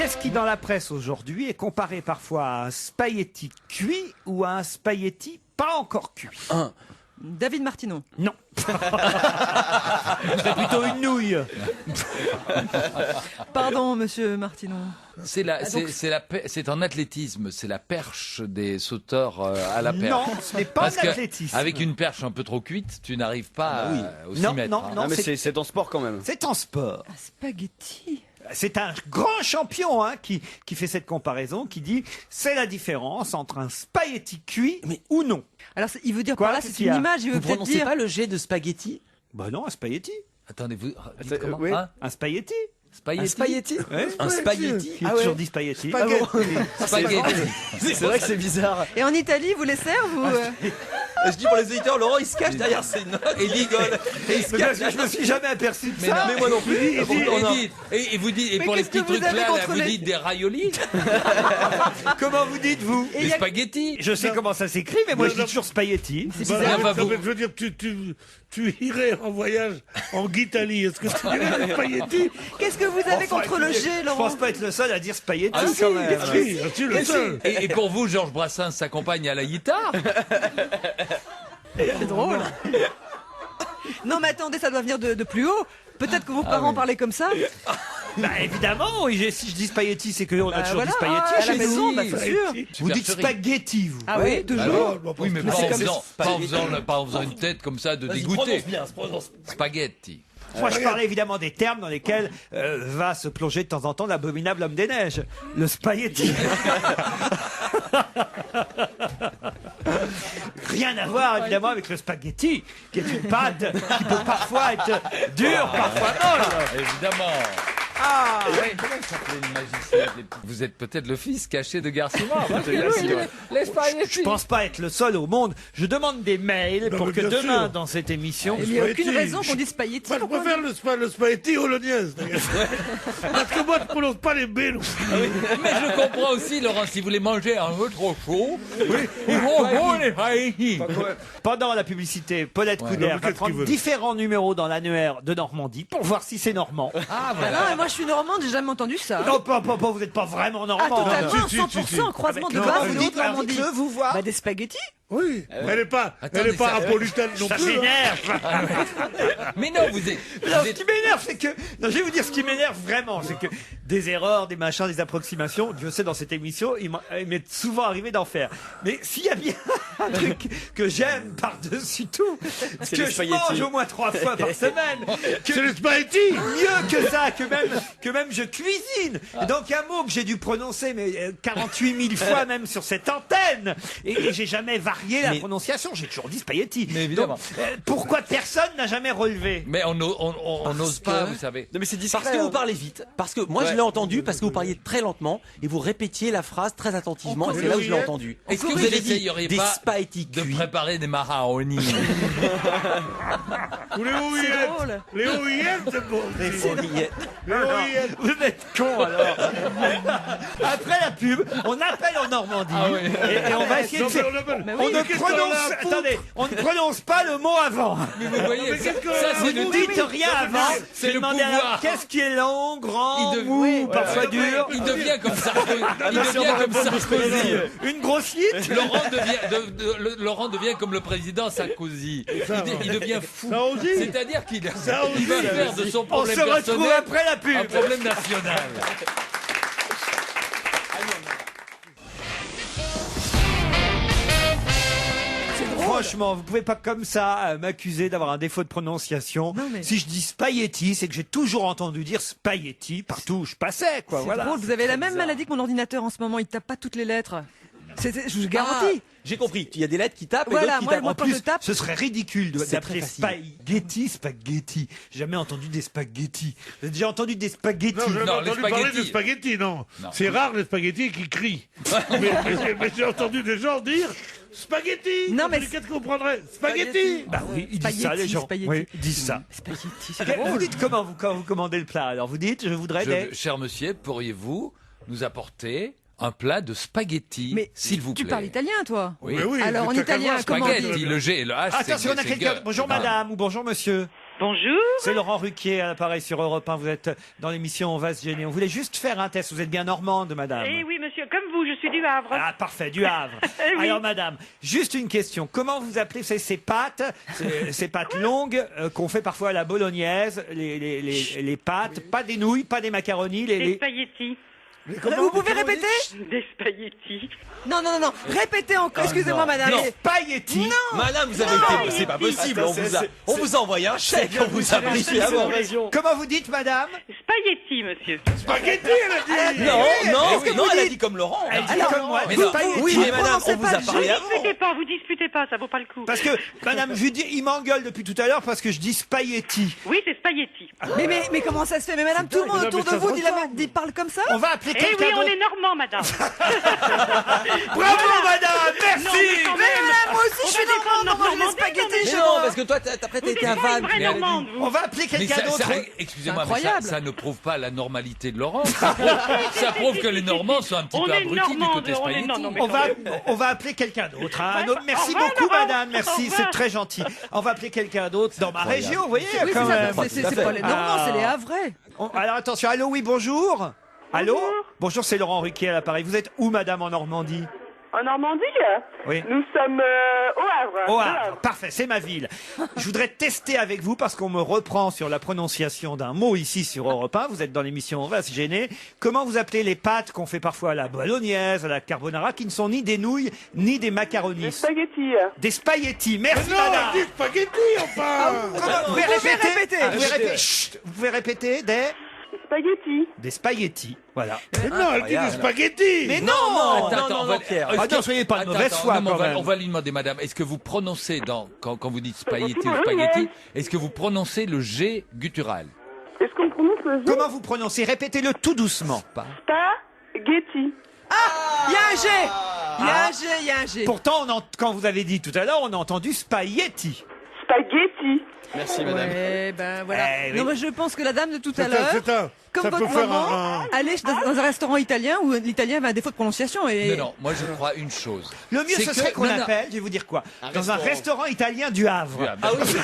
Qu'est-ce qui, dans la presse aujourd'hui, est comparé parfois à un spaghetti cuit ou à un spaghetti pas encore cuit? David Martinon. Non. C'est plutôt une nouille. Pardon, monsieur Martinon. C'est en athlétisme, c'est la perche des sauteurs à la perche. Non, ce n'est pas Parce en que athlétisme. avec une perche un peu trop cuite, tu n'arrives pas au 6 Non, mètres. non, hein. non, mais c'est c'est en sport quand même. c'est en sport. Un spaghetti. C'est un grand champion qui fait cette comparaison, qui dit c'est la différence entre un spaghetti cuit ou non. Alors, il veut dire Quoi, par là, qu'est-ce c'est qu'il y une a image, il veut Vous peut-être prononcez dire... pas le G de spaghetti? Bah non, un spaghetti. Attendez, vous dites C'est- comment oui. hein Un spaghetti. Un spaghetti? Ouais. Un spaghetti? Qui a toujours dit spaghetti. Ah bon Spaghetti. C'est vrai que c'est bizarre. Et en Italie, vous les servent ou... Je dis pour les éditeurs, Laurent il se cache derrière ses notes et il rigole. Et il se Mais cache parce que je me suis jamais aperçu de Mais ça. non, Mais moi non plus. Et, Pourtant, on a- et vous dites, et Mais pour les qu'est-ce que petits vous trucs avez là, contre vous les- dites des raviolis, Comment vous dites-vous? Et il des y a- spaghettis. Je sais comment ça s'écrit, mais moi je dis toujours spaghetti. C'est Bah, bizarre. enfin, Non, vous- mais je veux dire, tu irais en voyage en Italie. Est-ce que tu dirais des spaghettis? Qu'est-ce que vous avez Enfin, contre le écoutez, G, Je Laurent? pense pas être le seul à dire spaghetti Ah, quand même. Oui, tu le seul. Et pour vous, Georges Brassens s'accompagne à la guitare. C'est drôle. Non, mais attendez, ça doit venir de plus haut. Peut-être que vos parents parlaient comme ça. Bah évidemment, oui, si je dis spaghetti, c'est qu'on a Bah, toujours voilà, dit spaghetti à chez la nous. maison, bah, c'est sûr. Vous dites Supercherie. spaghetti, vous. Ah oui, toujours. Alors, Oui, mais Mais pas c'est en, comme faisant, ça, pas en faisant une tête comme ça de Vas-y, dégoûté. prononce bien, prononce. Spaghetti. Moi, je parlais évidemment des termes dans lesquels va se plonger de temps en temps l'abominable homme des neiges, le spaghetti. Rien à voir évidemment avec le spaghetti, qui est une pâte qui peut parfois être dure, parfois molle. Évidemment. Ah, Comment s'appelait une magicienne les petits- Vous êtes peut-être le fils caché de Garcimard. Moi, j'ai lu les spaghettis. je pense pas être le seul au monde. Je demande des mails Non, pour mais que bien demain, sûr. dans cette émission, Il n'y a aucune Spaghetti. raison qu'on dise spaghetti. Moi, je Pourquoi préfère le spaghetti bolognaise. d'ailleurs. Parce que moi, je ne prononce pas les B. non. Mais je comprends aussi, Laurent, si vous voulez manger un peu trop chaud, il faut les spaghettis. pendant la publicité, Paulette Ouais. Couder Non, mais va qu'est-ce prendre qu'ils veulent différents numéros dans l'annuaire de Normandie pour voir si c'est normand. Ah, Ah voilà. non, mais moi je suis normande, j'ai jamais entendu ça. Non, pas, vous n'êtes pas vraiment Ah, normand. totalement, Si, si, 100%, si, si. croisement de Non, base vous de dites, Haute-Normandie. dites-le, vous voir. Bah des spaghettis. Oui, mais elle n'est pas, Attendez, ça- napolitaine non Ça plus. hein. m'énerve. Mais non, vous êtes. Non, vous ce êtes- qui m'énerve, c'est que. Non, je vais vous dire ce qui m'énerve vraiment, c'est que des erreurs, des machins, des approximations, Dieu sait dans cette émission, il m'est souvent arrivé d'en faire. Mais s'il y a bien un truc que j'aime par-dessus tout, C'est que les je spaghettis. mange au moins 3 fois par semaine, que C'est les spaghettis. mieux que ça, que même je cuisine. Et donc un mot que j'ai dû prononcer mais 48 000 fois même sur cette antenne, et j'ai jamais varié la prononciation. J'ai toujours dit spaghetti. Mais évidemment. Donc, pourquoi personne n'a jamais relevé? Mais on n'ose pas, vous savez. Non mais c'est discret. Parce que vous parlez vite. Parce que moi je l'ai entendu parce que vous parliez très lentement et vous répétiez la phrase très attentivement. Et c'est là où je l'ai entendu. Est-ce que vous vous avez dit n'essayeriez des pas spaghettis de cuits? préparer des maharonis? Ou les C'est ouillettes. drôle. Les ouillettes, c'est bon. Des fourmillettes. Les ouillettes. Vous êtes con alors. Après la pub, on appelle en Normandie et on va essayer Non, de mais faire. on appelle. On Mais ne qu'est-ce qu'on a prononce, à foutre attendez, on ne prononce pas le mot avant. Mais vous voyez, mais qu'est-ce qu'on ça a à c'est Vous le ne foutre dites rien avant. c'est Vous le demandez alors, pouvoir. qu'est-ce qui est long, grand, Il dev- mou, oui, parfois dur. Il devient comme Sarkozy. Il devient comme Sarkozy. Une grossite. Laurent devient comme le président Sarkozy. Il devient fou. Sarkozy. C'est-à-dire qu'il Sarkozy. va faire de son On problème se retrouve personnel après la un pub. problème national. Franchement, vous pouvez pas comme ça m'accuser d'avoir un défaut de prononciation. Non, mais- Si je dis spaghetti, c'est que j'ai toujours entendu dire spaghetti partout où je passais, quoi. C'est Voilà. drôle, vous avez la même maladie que mon ordinateur en ce moment, il tape pas toutes les lettres. Je vous garantis. J'ai compris. Il y a des lettres qui tapent et Voilà, d'autres qui moi, tapent. moi, En quand plus, je tape, ce serait ridicule C'est d'appeler très facile. spaghetti. J'ai jamais entendu des spaghettis. Vous avez déjà entendu des spaghettis? Non, j'ai jamais Non, les entendu parler spaghettis. de spaghettis, non. Non. C'est rare les spaghettis qui crient. mais j'ai entendu des gens dire spaghetti. Non, mais Qu'est-ce qu'on prendrait? Spaghetti. Bah oui, ils disent ça, Spaghetti, les gens. spaghetti. Oui, ils disent ça. spaghetti, c'est Vous drôle. dites comment quand vous commandez le plat? Alors vous dites, je voudrais des. Cher monsieur, pourriez-vous nous apporter un plat de spaghetti, Mais s'il vous plaît? tu parles italien, toi? Oui. Mais oui, Alors, en mais t'as qu'à italien, voir, comment on Spaghetti, dit le G et le H. Attention, on a quelqu'un. Bonjour madame ou bonjour monsieur. Bonjour. C'est Laurent Ruquier à l'appareil sur Europe 1. Vous êtes dans l'émission On va se gêner. On voulait juste faire un test. Vous êtes bien normande, madame? Eh oui, monsieur, comme vous, je suis du Havre. Ah, parfait, du Havre. Eh oui. Alors, madame, juste une question. Comment vous appelez ces pâtes, ces pâtes longues qu'on fait parfois à la bolognaise, les pâtes, pas des nouilles, pas des macaronis, Des spaghettis. Vous pouvez répéter? Des spaghettis. Non, répétez encore, excusez-moi madame. Des spaghettis. Non. Madame, vous avez été. C'est pas possible. On vous a envoyé un chèque. On vous a briefé avant. Comment vous dites, madame? Spaghettis, monsieur. Spaghetti, elle a dit. Non, elle a dit comme Laurent. Elle dit comme moi. Mais des non, spaghettis. oui, mais madame, on vous a parlé avant. Vous disputez pas, ça vaut pas le coup. Parce que, madame, je dis, il m'engueule depuis tout à l'heure parce que je dis spaghetti. Oui, c'est spaghettis. Mais comment ça se fait? Mais madame, tout le monde autour de vous parle comme ça? On va appeler Eh quelqu'un oui, on d'autre. est normand, madame. Bravo, madame, merci. Non, mais quand Mais même. madame, moi aussi On je fait suis des normande, grandes on mange des Normandie, spaghettis Mais chez non, moi. parce que toi, t'as prêté un Pas une van. vraie normande, vous. On va appeler Mais quelqu'un d'autre. excusez-moi, mais incroyable. ça ne prouve pas la normalité de Laurent. Ça prouve que les Normands sont un petit On peu est abrutis du Normandes, côté on est- spaghetti. non, mais On va appeler quelqu'un d'autre. Hein. Ouais, Merci au revoir, beaucoup, Laurent. madame. Merci, Au revoir. c'est très gentil. On va appeler quelqu'un d'autre dans ma région, vous voyez, Oui, quand même. c'est pas les Normands, c'est les Havrais. Alors attention, allô, oui, bonjour. Allô? Bonjour. Bonjour, c'est Laurent Ruquier à l'appareil. Vous êtes où, madame, en Normandie? En Normandie, Oui. nous sommes au Havre. Au Havre. Parfait, c'est ma ville. Je voudrais tester avec vous parce qu'on me reprend sur la prononciation d'un mot ici sur Europe 1. Vous êtes dans l'émission On va se gêner. Comment vous appelez les pâtes qu'on fait parfois à la bolognaise, à la carbonara, qui ne sont ni des nouilles ni des macaronis? Spaghettis. Des spaghettis. Merci, Non, madame. elle dit spaghetti, enfin. Comment vous pouvez Vous pouvez répéter? répéter. Vous pouvez répéter. Chut, vous pouvez répéter Spaghettis. des spaghettis. Voilà. Mais non, elle dit des spaghettis. Mais non, Attends, on va- Pierre. est-ce Ah que- non, soyez pas de Attends, mauvaise attends, foi, non, mais quand on va- même. On va lui demander, madame, est-ce que vous prononcez, quand vous dites spaghetti ou spaghetti, est-ce que vous prononcez le G guttural? Est-ce qu'on prononce le G? Comment vous prononcez? Répétez-le tout doucement. Spaghetti. Il y a un G. Il y a un G. Pourtant, quand vous avez dit tout à l'heure, on a entendu spaghetti. Spaghetti. Merci, madame. Ouais, ben voilà. Eh oui. Non, mais je pense que la dame de tout à C'est l'heure, comme ça peut votre faire maman, allez dans un restaurant italien où l'italien avait un défaut de prononciation et. Non, moi je crois une chose. Le mieux, C'est ce que- serait qu'on non, non. appelle, je vais vous dire quoi, dans un restaurant italien du Havre. Ah oui.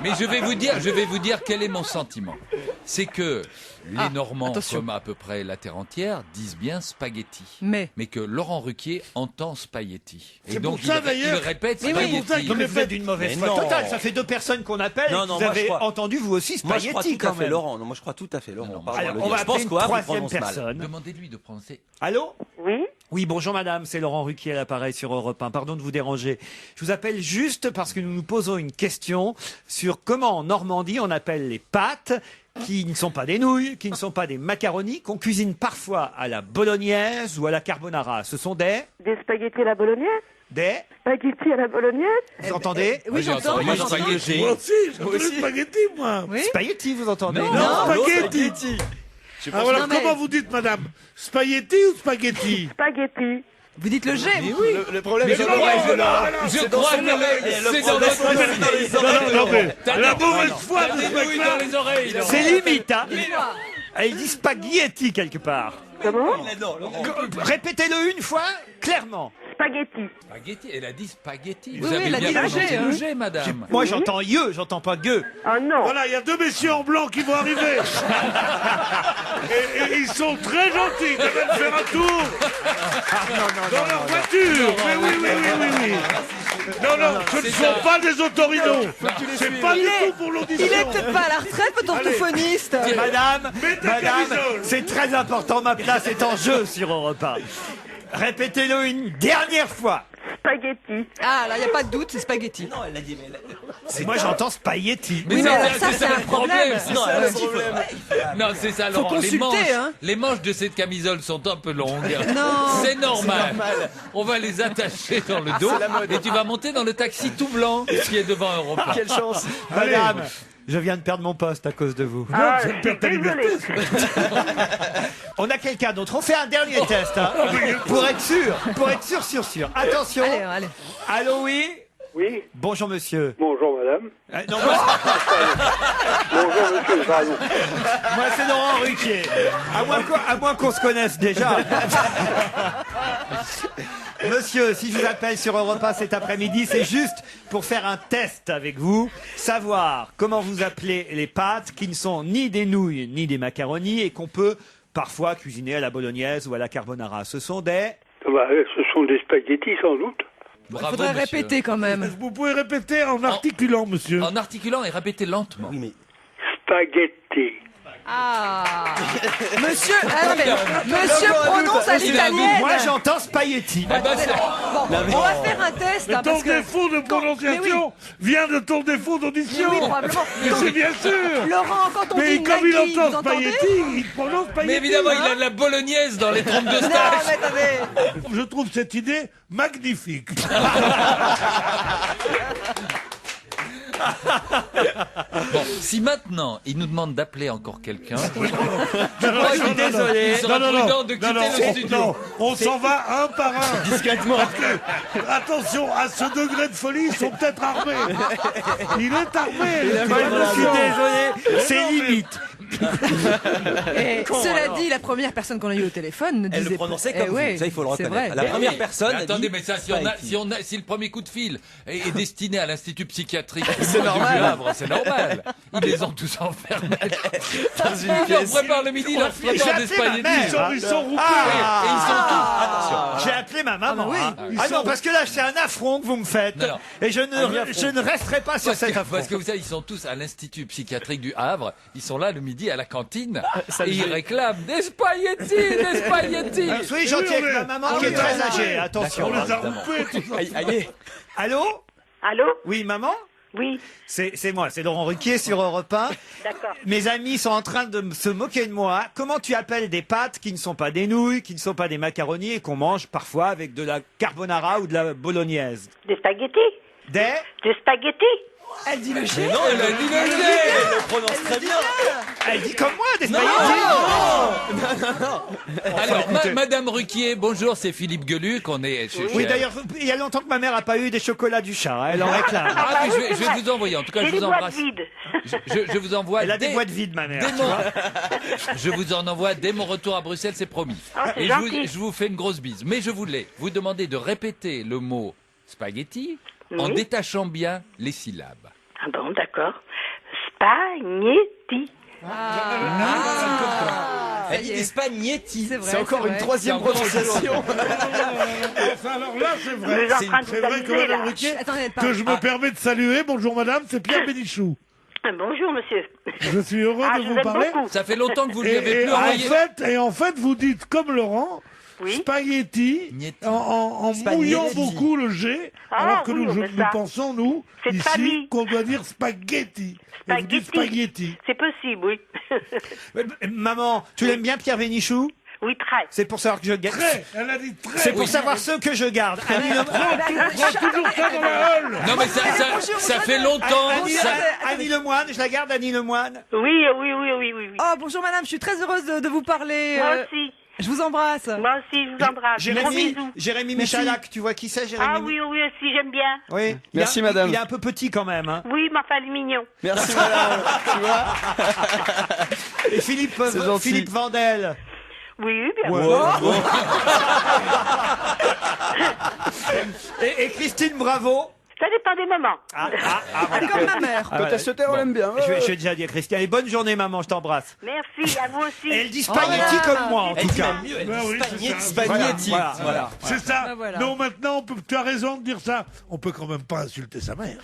Mais je vais vous dire quel est mon sentiment. C'est que les Normands, attention. comme à peu près la terre entière, disent bien spaghetti. Mais. Que Laurent Ruquier entend spaghetti. Et C'est donc pour ça, il d'ailleurs. répète Mais oui, spaghetti. pour ça qu'il Non, mais le vous êtes fait. d'une mauvaise Mais foi non. totale. Ça fait 2 personnes qu'on appelle. Non, et non, vous moi, je avez crois- entendu vous aussi Moi, je crois spaghetti tout à quand fait même. Laurent. Non, moi, je crois tout à fait Laurent. Non, Pardon Alors, de le on dire. va Je pense appeler une qu'au Havre, il troisième prononce mal. personne. Demandez-lui de prononcer. Allô? Oui. Oui, bonjour madame, c'est Laurent Ruquier à l'appareil sur Europe 1. Pardon de vous déranger. Je vous appelle juste parce que nous nous posons une question sur comment en Normandie on appelle les pâtes qui ne sont pas des nouilles, qui ne sont pas des macaronis, qu'on cuisine parfois à la bolognaise ou à la carbonara. Ce sont des... Des spaghettis à la bolognaise. Des... Spaghettis à la bolognaise. Vous entendez? Oui, j'entends. Moi, j'entends. spaghetti. Moi aussi, j'ai entendu spaghetti, moi. Oui. Spaghetti, vous entendez? Non, spaghetti. spaghetti. Ah, voilà, Non, mais- comment vous dites, madame? Spaghetti ou spaghetti? Spaghetti. Vous dites le G. Le problème, Mais c'est je que crois le- Je crois que c'est dans votre Non, mais T'as la des- mauvaise foi T'as de des ce nouilles mec-là. dans les oreilles. Laurent. C'est limite, hein? Elle dit spaghetti quelque part. Comment? Non, Laurent. Répétez-le une fois, clairement. Spaghetti. Spaghetti, elle a dit spaghetti. Oui, Vous oui, avez elle a bien dit le prononcé G, le hein. G, madame. Moi j'entends yeux, j'entends pas gueux. Ah non. Voilà, il y a 2 messieurs en blanc qui vont arriver. et ils sont très gentils. Ils devraient faire un tour dans leur voiture. Mais oui, oui, oui, oui, oui. Non, non, ce ne sont pas des autorinos. C'est pas du tout pour Il est l'audition. peut-être pas à la retraite, votre orthophoniste. Madame, Mets ta madame, camisole. c'est très important, ma place est en jeu sur Europe 1. Répétez-le une dernière fois. Spaghetti. Ah, là, il n'y a pas de doute, c'est spaghetti. Non, elle l'a dit, mais Moi j'entends spaghetti. Oui, mais ça, alors ça, c'est un problème. c'est non, ça, elle a le dit, problème. faut- Non, c'est ça, Laurent. consulter, hein. Les manches de cette camisole sont un peu longues. Non. C'est normal. On va les attacher dans le dos et tu vas monter dans le taxi tout blanc qui est devant Europe 1. Quelle chance. Madame, je viens de perdre mon poste à cause de vous. Ah, je suis désolée. On a quelqu'un d'autre. On fait un dernier test, hein, pour être sûr, sûr. Attention. Allez, allez. Allô, oui. Oui, Bonjour monsieur. bonjour madame. madame. Non, moi, Bonjour, monsieur, pardon. moi, c'est Laurent Ruquier. À moins qu'on se connaisse déjà. Monsieur, si je vous appelle sur Europe 1 cet après-midi, c'est juste pour faire un test avec vous, savoir comment vous appelez les pâtes qui ne sont ni des nouilles ni des macaronis et qu'on peut parfois cuisiner à la bolognaise ou à la carbonara. Ce sont des... Bah, ce sont des spaghettis, sans doute. Il faudrait répéter quand même. Vous pouvez répéter en articulant, monsieur. En articulant et répéter lentement. Oui, mais Spaghetti. Ah Monsieur, monsieur prononce à l'italienne. Moi, j'entends spaghetti. Eh ben, c'est- Bon, on va faire un test. Mais hein, ton parce que... défaut de prononciation vient de ton défaut d'audition. Mais oui, probablement. Mais c'est bien sûr. Laurent, quand on Mais dit comme il Nagui, vous entend entendez? spaghetti, il prononce spaghetti. Mais évidemment, il a de la bolognaise dans les trompes de Non, stage. mais attendez. Je trouve cette idée magnifique. Bon, si maintenant il nous demande d'appeler encore quelqu'un, Je suis désolé. il sera prudent de quitter le studio. Non, on s'en va un par un. Discrètement. Parce que, attention, à ce degré de folie, ils sont peut-être armés. Il est armé. Je suis désolé. C'est non, mais- limite. Et cela dit, la première personne qu'on a eue au téléphone ne disait elle le prononçait comme vous. ouais, Ça, il faut le c'est reconnaître. vrai. La première personne. Mais a attendez, dit mais ça, spaghetti. si le premier coup de fil est destiné à l'Institut psychiatrique C'est normal. du Havre, c'est normal. Ils les ont tous enfermés. Dans une Ils leur pièce. préparent le midi, ils leur J'ai préparent des appelé ma spaghettis. mère. Ils sont roupés. Ah. Et ils sont tous... J'ai appelé ma maman. Ah, bah oui. hein. Ah non, parce que là, c'est un affront que vous me faites. Non, non. Et je ne resterai pas sur cet affront. Parce que vous savez, ils sont tous à l'Institut psychiatrique du Havre. Ils sont là le midi à la cantine. Et ils réclament des spaghettis, des spaghettis. Soyez gentil avec ma maman qui est très âgée. Attention. On les a roupés, tout ça. Allez. Allô? Allô? Oui, maman? Oui, C'est moi, c'est Laurent Ruquier sur Europe 1. d'accord. Mes amis sont en train de se moquer de moi. Comment tu appelles des pâtes qui ne sont pas des nouilles, qui ne sont pas des macaronis et qu'on mange parfois avec de la carbonara ou de la bolognaise? Des spaghettis? Des... Des spaghettis? Elle dit le G. Non, elle a dit le G. Elle le prononce très bien. Elle dit comme moi, des spaghettis. Alors, Madame Ruquier, bonjour, c'est Philippe Gueluc. On est Oui, d'ailleurs, il y a longtemps que ma mère n'a pas eu des chocolats du chat. Elle en réclame. Ah, mais je vais vous envoyer. En tout cas, J'ai je des vous boîtes embrasse. vides. Je vous envoie. Elle a des dès- boîtes vides, ma mère. dès tu mon- vois. Je vous en envoie dès mon retour à Bruxelles, c'est promis. Ah, c'est Et gentil. je vous fais une grosse bise. Mais je voulais vous demander de répéter le mot spaghetti en Oui. détachant bien les syllabes. Ah bon, d'accord. Spaghetti. Elle dit des spaghettis. C'est vrai. C'est encore une troisième C'est encore prononciation. Enfin, alors là, c'est Vous vrai. êtes en train de C'est vous vrai que amuser, Madame là. Ruquier, Attendez, que je me permets de saluer. Bonjour madame, c'est Pierre Bénichou. Bonjour, monsieur. Je suis heureux Ah, de je vous vous aime parler. beaucoup. Ça fait longtemps que vous ne Et, lui avez plus envoyé. en fait, vous dites comme Laurent, Oui. spaghetti, Gnetti. en Spaghetti. mouillant beaucoup le G, Ah, alors que oui, nous, mais nous ça, pensons, nous, c'est de ici, famille. qu'on doit dire spaghetti. Et vous dites spaghetti. C'est possible, oui. Maman, tu l'aimes bien, Pierre Bénichou? Oui, très. C'est pour savoir que je garde. Très, elle a dit très. C'est pour savoir ceux que je garde. Annie Le- Prends toujours ça dans la holle. Non, mais ça fait longtemps. Annie, ça- Annie Lemoine, je la garde, Annie Lemoine. Oui, oui, oui, oui, oui, oui. Oh, bonjour madame, je suis très heureuse de vous parler. Moi aussi. Je vous embrasse. Moi aussi, je vous embrasse. Gros Jérémy, bisous. Jérémy Merci. Michalak, tu vois qui c'est, Jérémy? Ah oui, oui, aussi, j'aime bien. Oui. Merci, Il a- madame. Il est un peu petit quand même. Hein. Oui, mais enfin, il est mignon. Merci madame. Tu vois. Et Philippe, C'est gentil. Philippe Vandel. Oui, bien. Et Christine Bravo. Ça dépend des moments. Comme ma mère. Quand elle se tait, on l'aime bien. Je vais déjà dire Christine. Allez, bonne journée, maman, je t'embrasse. Merci, à vous aussi. Et elle dit spaghetti comme moi, en Elle tout dit cas. même mieux. Elle Ben dit oui, c'est ça. spaghetti. Voilà. C'est ça. Ben voilà. Non, maintenant, tu as raison de dire ça. On peut quand même pas insulter sa mère.